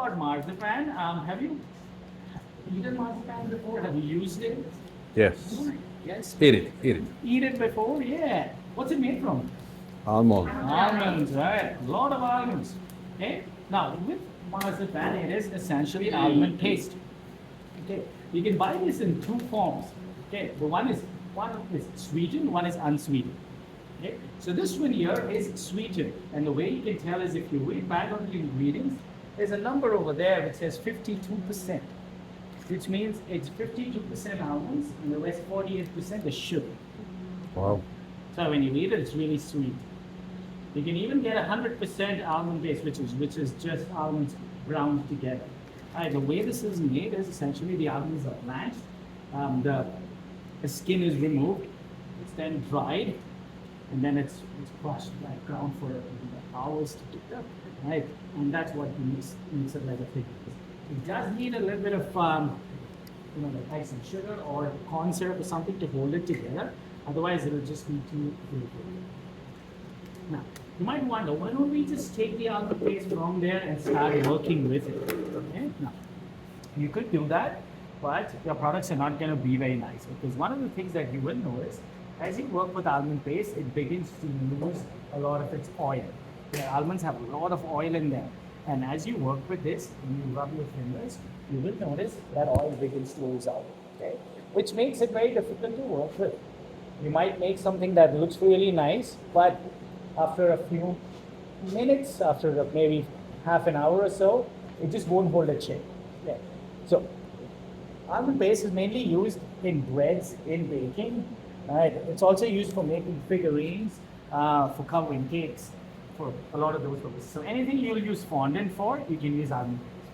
about marzipan. Have you eaten marzipan before? Have you used it? Yes. Yes. Eat it. Eat it. Eat it before? Yeah. What's it made from? Almond. Almonds, right? A lot of almonds. Okay. Now with marzipan, it is essentially almond paste. Okay. You can buy this in two forms. Okay. One is sweetened, one is unsweetened. Okay. So this one here is sweetened, and the way you can tell is if you read back on the ingredients, there's a number over there which says 52%, which means it's 52% almonds and the rest 48% is sugar. Wow. So when you eat it, it's really sweet. You can even get 100% almond paste, which is just almonds ground together. The way this is made is essentially the almonds are blanched, the skin is removed, it's then dried, and then it's crushed, like ground for hours to do it, right? And that's what makes it like a thick paste. It does need a little bit of like ice and sugar or corn syrup or something to hold it together. Otherwise, it'll just be too flaky. Now, you might wonder, why don't we just take the almond paste from there and start working with it? Okay? Now, you could do that, but your products are not going to be very nice, because one of the things that you will notice as you work with almond paste, it begins to lose a lot of its oil. The almonds have a lot of oil in them, and as you work with this, when you rub your fingers, you will notice that oil begins to ooze out. Okay, which makes it very difficult to work with. You might make something that looks really nice, but after a few minutes, after maybe half an hour or so, it just won't hold its shape. Okay. So, almond paste is mainly used in breads, in baking. Right. It's also used for making figurines, for covering cakes, for a lot of those purposes. So anything you'll use fondant for, you can use almond paste.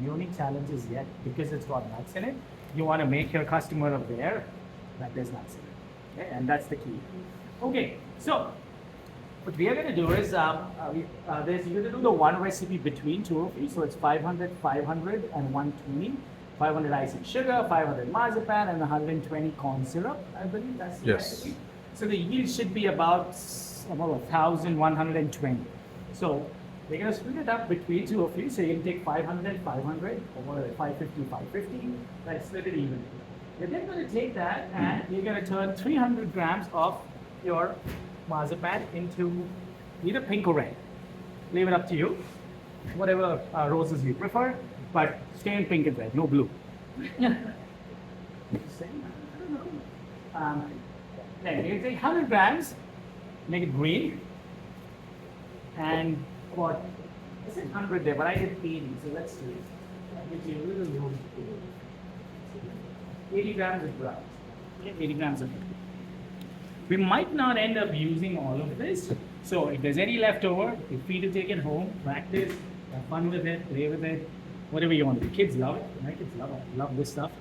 The only challenge is yet, because it's got nuts in it, you want to make your customer aware that there's nuts in it. Okay? And that's the key. Okay, so what we are going to do is, you're going to do the one recipe between two of you. So it's 500, 500, and 120. 500 ice and sugar, 500 marzipan, and 120 corn syrup. I believe that's the recipe. So the yield should be about 1,120. So we're going to split it up between two of you. So you can take 500, 500, or 550, 550. Let's split it evenly. You're then going to take that and you're going to turn 300 grams of your marzipan into either pink or red. Leave it up to you. Whatever roses you prefer. But stay in pink and red, no blue. Then you take 100 grams, make it green, and what? I said 100 there, but I did 80, so let's do it. That gives you a little room. 80 grams of brown. 80 grams of brown. We might not end up using all of this, so if there's any leftover, feel free to take it home, practice, have fun with it, play with it. Whatever you want. The kids love it. My kids love this stuff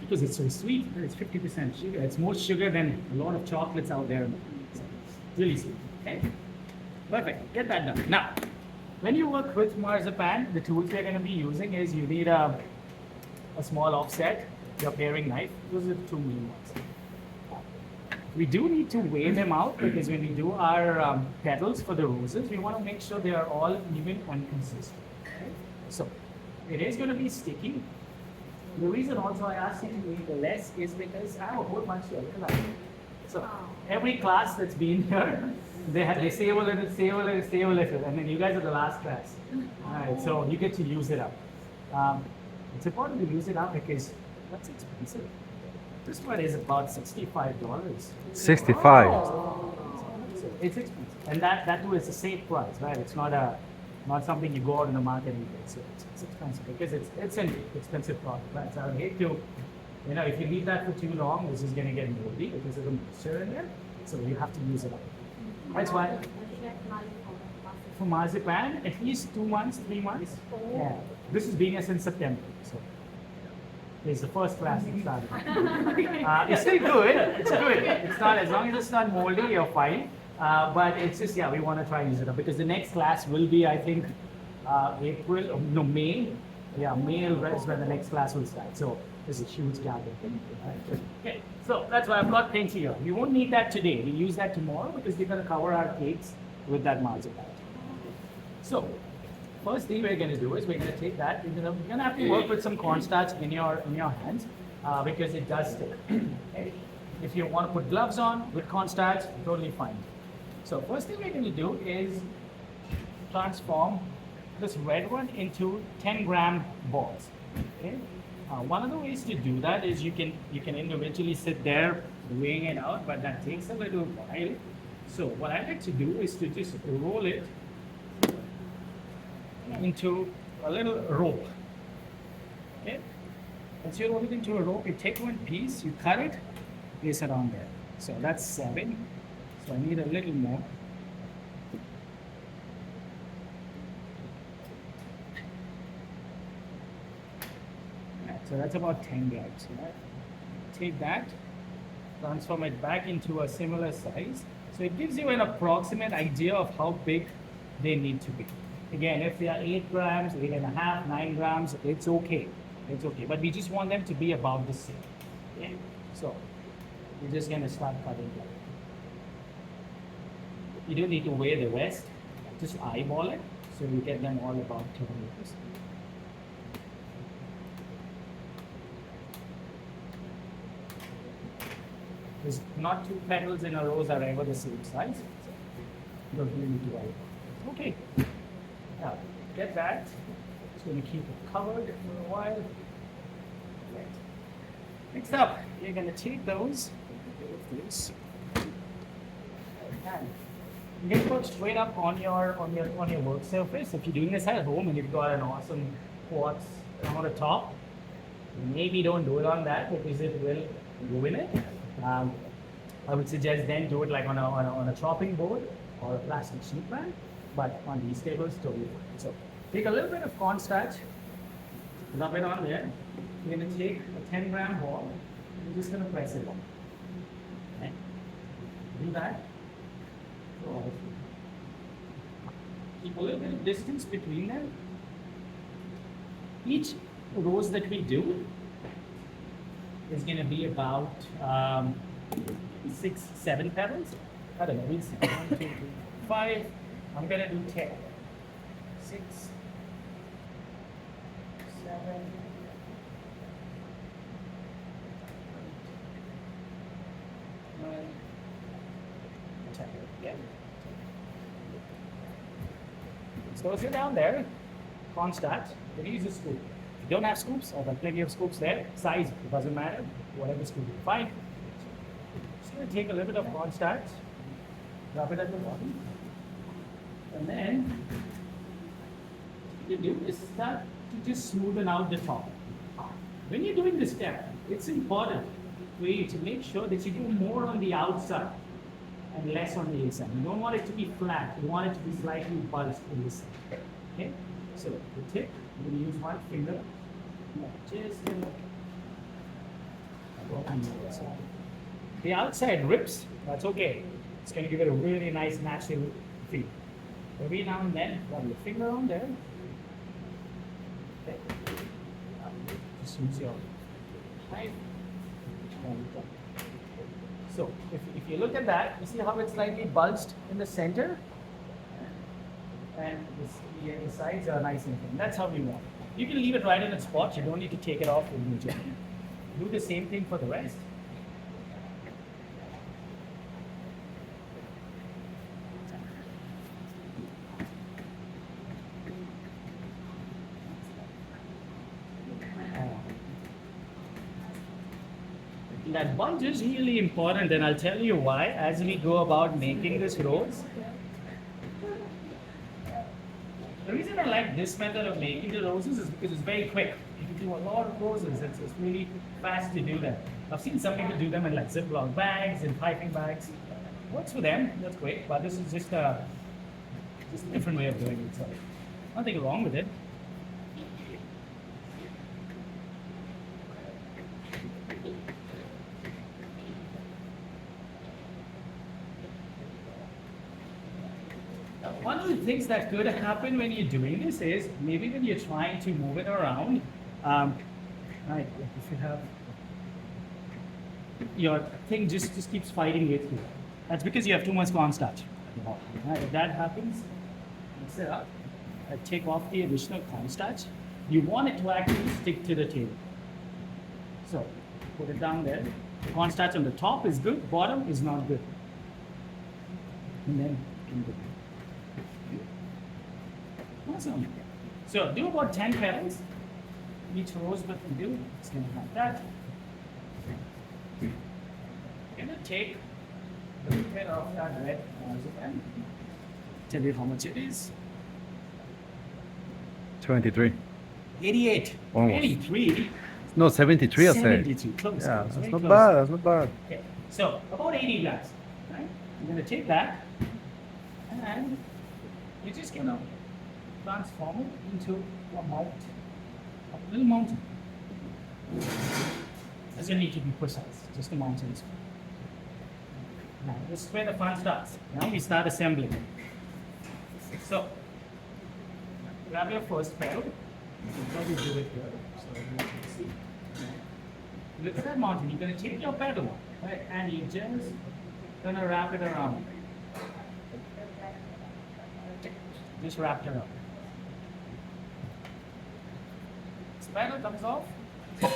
because it's so sweet. It's 50% sugar. It's more sugar than a lot of chocolates out there. It's really sweet. Okay? Perfect. Get that done. Now, when you work with marzipan, the tools we're going to be using is you need a small offset, your paring knife. Those are the two main ones. We do need to weigh them out because when we do our petals for the roses, we want to make sure they are all even and consistent. Okay? So, it is going to be sticky. The reason also I asked you to weigh less is because I have a whole bunch of it. So every class that's been here, they save a little, save a little, save a little, and then you guys are the last class. All right, so you get to use it up. It's important to use it up because that's expensive. This one is about $65. 65. It's expensive, and that too is a safe price, right? It's not something you go out in the market and get. So it's expensive because it's an expensive product, right? So I would hate to, if you leave that for too long, this is going to get moldy because of the moisture in there. So you have to use it up. That's why for marzipan, at least 2 months, 3 months. Yeah, this is being here since September. So it's the first class that started. It's still good. It's good. It's not, as long as it's not moldy, you're fine. But it's just, we want to try and use it up because the next class will be, I think, May. Yeah, May is when the next class will start. So there's a huge gap. Okay, so that's why I've got things here. We won't need that today. We'll use that tomorrow because we're going to cover our cakes with that marzipan. So first thing we're going to do is we're going to take that. You're going to have to work with some cornstarch in your hands because it does stick. Okay? If you want to put gloves on with cornstarch, totally fine. So first thing we're going to do is transform this red one into 10-gram balls. Okay? One of the ways to do that is you can individually sit there weighing it out, but that takes a little while. So what I like to do is to just roll it into a little rope. Okay? Once you roll it into a rope, you take one piece, you cut it, place it on there. So that's 7. So I need a little more. So that's about 10 grams. Right? Take that, transform it back into a similar size. So it gives you an approximate idea of how big they need to be. Again, if they are 8 grams, 8.5, 9 grams, it's okay. It's okay. But we just want them to be about the same. Okay? So we're just going to start cutting that. You don't need to weigh the rest. Just eyeball it. So you get them all about 2 meters. There's not 2 petals in a rose are ever the same size. So you don't really need to worry. Okay. Now, get that. Just going to keep it covered for a while. Right. Next up, you're going to take those. And you can put straight up on your work surface. If you're doing this at home and you've got an awesome quartz on the top, maybe don't do it on that because it will ruin it. I would suggest then do it like on a chopping board or a plastic sheet pan, but on these tables, totally fine. So take a little bit of cornstarch, rub it on there. You're going to take a 10-gram ball. You're just going to press it on. Okay? Do that. Keep a little bit of distance between them. Each rose that we do is going to be about 6, 7 petals. I don't know, we'll see. 1, 2, 3, 5. I'm going to do 10. 6, 7, 9, 10. Yeah. So sit down there, cornstarch, then use a scoop. If you don't have scoops, I've got plenty of scoops there. Size, it doesn't matter. Whatever scoop you find. Just going to take a little bit of cornstarch, rub it at the bottom, and then what you do is start to just smoothen out the top. When you're doing this step, it's important for you to make sure that you do more on the outside and less on the inside. You don't want it to be flat. You want it to be slightly bulged in the center. Okay? So the tip, I'm going to use one finger. Just the outside rips, that's okay. It's going to give it a really nice natural feel. Every now and then, rub your finger on there. Okay. Just use your knife. So if you look at that, you see how it's slightly bulged in the center? And the sides are nice and thin. That's how we want it. You can leave it right in its spot. You don't need to take it off immediately. Do the same thing for the rest. That bunch is really important, and I'll tell you why as we go about making this rose. The reason I like this method of making the roses is because it's very quick. You can do a lot of roses. It's really fast to do that. I've seen some people do them in like Ziploc bags and piping bags. Works for them, that's great, but this is just a different way of doing it. So nothing wrong with it. One of the things that could happen when you're doing this is maybe when you're trying to move it around, right, if you have your thing just keeps fighting with you. That's because you have too much cornstarch. Right, if that happens, mix it up. take off the additional cornstarch. You want it to actually stick to the table. So put it down there. The cornstarch on the top is good, bottom is not good. And then you can do it. Awesome. So do about 10 petals. Each rose what we do, it's going to have that. I'm going to take a little bit of that red marzipan. Tell you how much it is. 23. 88. Almost. 83. No, 73 I said. 72. Close. Yeah, close, that's very not close. bad. That's not bad. Okay. So about 80 grams. Right? I'm going to take that and you're just going to transform it into a mount. A little mountain. Doesn't need to be precise, just a mountain. Now, this is where the fun starts. Now we start assembling. So, grab your first petal. You'll probably do it here, so you can see. Look at that mountain. You're going to take your petal, right, and you're just going to wrap it around. Just wrap it around. This petal comes off. And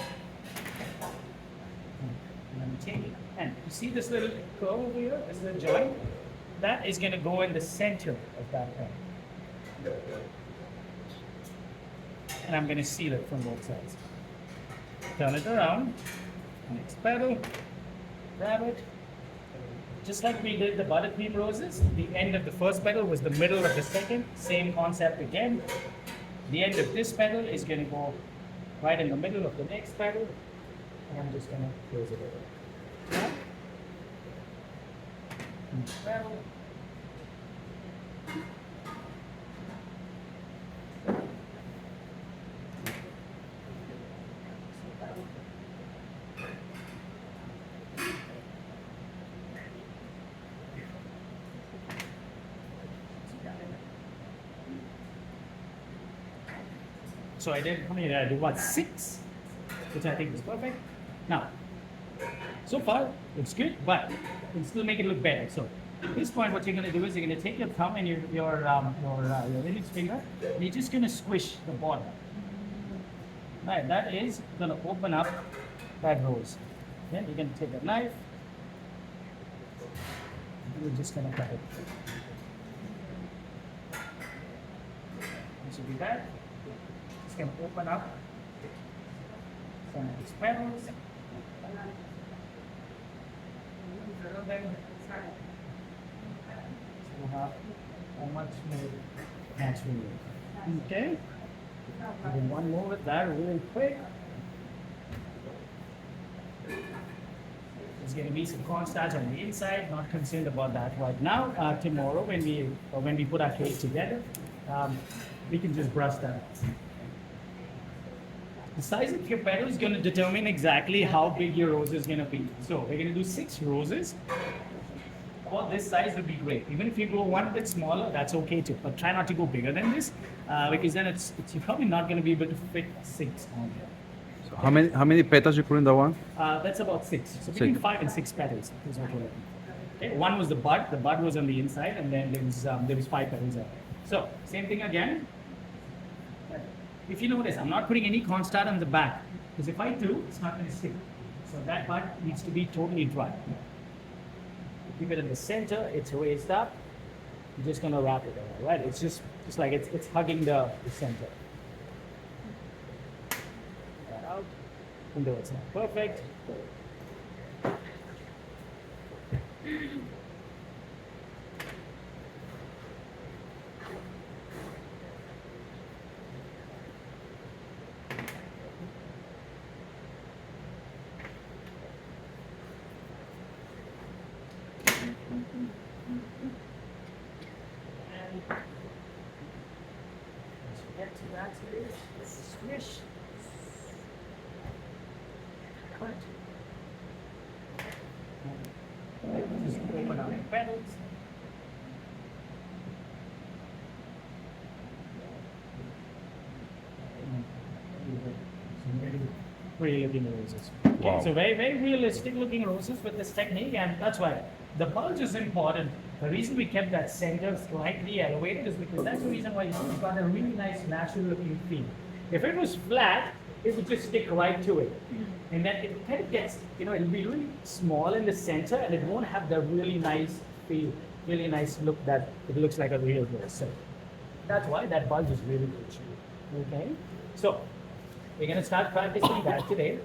then take it. And you see this little curve over here? This little joint? That is going to go in the center of that petal. And I'm going to seal it from both sides. Turn it around. Next petal. Grab it. Just like we did the buttercream roses, the end of the first petal was the middle of the second. Same concept again. The end of this petal is going to go right in the middle of the next petal. And I'm just going to close it over. Yeah. Next petal. So I did, how many did I do? What, 6? Which I think is perfect. Now, so far, it's good, but you can still make it look better. So at this point, what you're going to do is you're going to take your thumb and your index finger, and you're just going to squish the bottom. Right, that is going to open up that rose. Then you're going to take a knife, and you're just going to cut it. This will be that. Just going to open up some of these petals. So have a much more natural look. Okay. And one more with that really quick. There's going to be some cornstarch on the inside. Not concerned about that right now. Tomorrow, when we put our cake together, we can just brush that. The size of your petal is going to determine exactly how big your rose is going to be. So we're going to do 6 roses. About this size would be great. Even if you go one bit smaller, that's okay too. But try not to go bigger than this, because then you're probably not going to be able to fit 6 on there. So how many petals you put in that one? That's about 6. So between 5 and 6 petals is what we're looking for. Okay. One was the bud. The bud was on the inside, and then there was 5 petals there. So same thing again. If you notice, I'm not putting any cornstarch on the back, because if I do, it's not going to stick. So that part needs to be totally dry. Keep it in the center, it's raised up. You're just going to wrap it around, right? It's just like it's hugging the center. That out, even though it's not perfect. Get to that squish. Cut. Just open up the petals. Pretty looking roses. Okay, Wow. so very, very realistic looking roses with this technique, and that's why the bulge is important The reason we kept that center slightly elevated is because that's the reason why you've got a really nice natural looking feel. If it was flat, it would just stick right to it. And then it kind of gets, it'll be really small in the center and it won't have the really nice feel, really nice look that it looks like a real rose. So that's why that bulb is really good. Okay? So we're going to start practicing that today.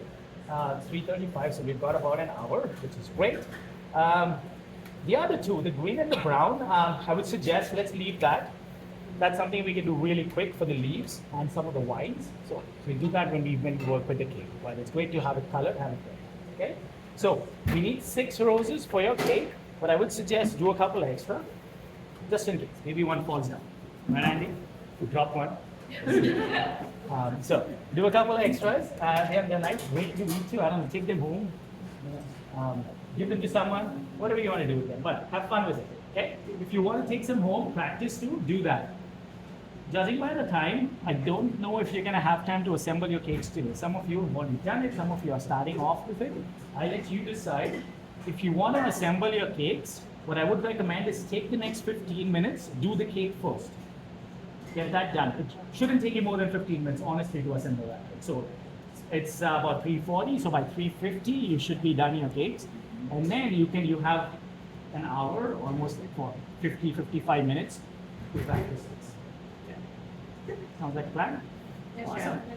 3:35, so we've got about an hour, which is great. The other two, the green and the brown, I would suggest let's leave that. That's something we can do really quick for the leaves and some of the wines. So we do that when we work with the cake. But it's great to have it colored, have it red. Okay? So we need 6 roses for your cake, but I would suggest do a couple extra, just in case. Maybe one falls down. Right, Andy? You drop one. So do a couple of extras. They're nice, great to eat too. I don't know, take them home. Give them to someone, whatever you want to do with them. But have fun with it. Okay? If you want to take some home, practice too, do that. Judging by the time, I don't know if you're going to have time to assemble your cakes today. Some of you have already done it, some of you are starting off with it. I let you decide. If you want to assemble your cakes, what I would recommend is take the next 15 minutes, do the cake first. Get that done. It shouldn't take you more than 15 minutes, honestly, to assemble that. So it's about 3:40, so by 3:50 you should be done your cakes. And then you have an hour, almost for 50-55 minutes to practice this. Yeah. Sounds like a plan? Yes, Awesome. sir.